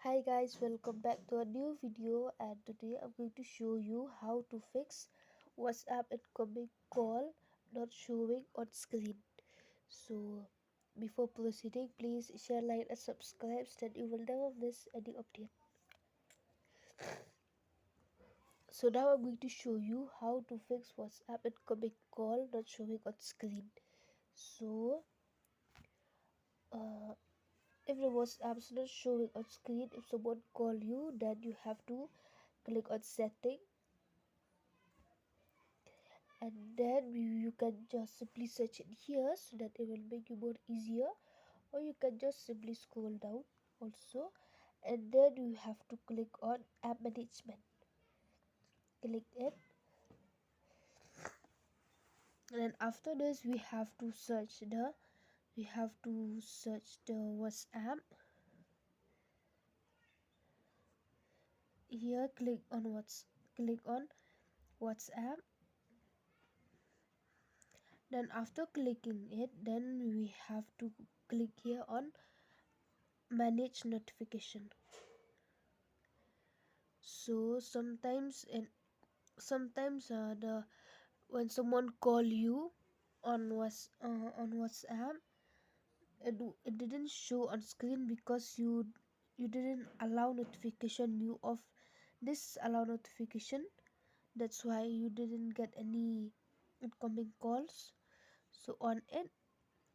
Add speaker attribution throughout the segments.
Speaker 1: Hi guys, welcome back to a new video, and today I'm going to show you how to fix WhatsApp incoming call not showing on screen. So before proceeding, please share, like and subscribe so that you will never miss any update. So now I'm going to show you how to fix WhatsApp incoming call not showing on screen. So uh, if the WhatsApp is not showing on screen, if someone call you, then you have to click on setting, and then you can just simply search it here so that it will make you more easier, or you can just simply scroll down also, and then you have to click on app management. Click it, and then after this we have to search the WhatsApp. Here click on WhatsApp. Then after clicking it, then we have to click here on manage notification. So sometimes the when someone call you on WhatsApp, it didn't show on screen because you didn't allow notification. You off this allow notification. That's why you didn't get any incoming calls. So on it,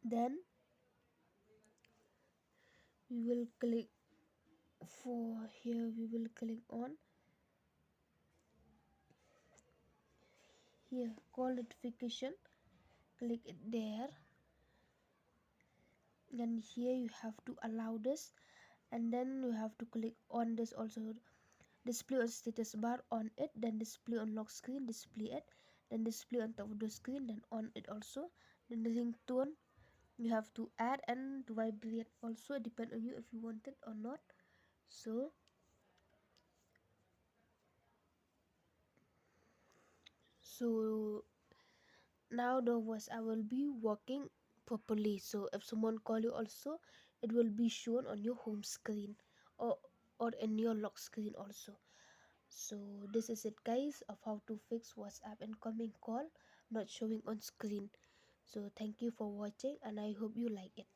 Speaker 1: then we will click for here. We will click on here call notification. Click it there, and here you have to allow this, and then you have to click on this also, display on status bar on it, then display on lock screen, display it, then display on top of the screen, then on it also. Then the ringtone you have to add, and to vibrate also, depend on you if you want it or not. So now the voice I will be working properly. So if someone call you also, it will be shown on your home screen, or in your lock screen also. So this is it guys, of how to fix WhatsApp incoming call not showing on screen. So thank you for watching, and I hope you like it.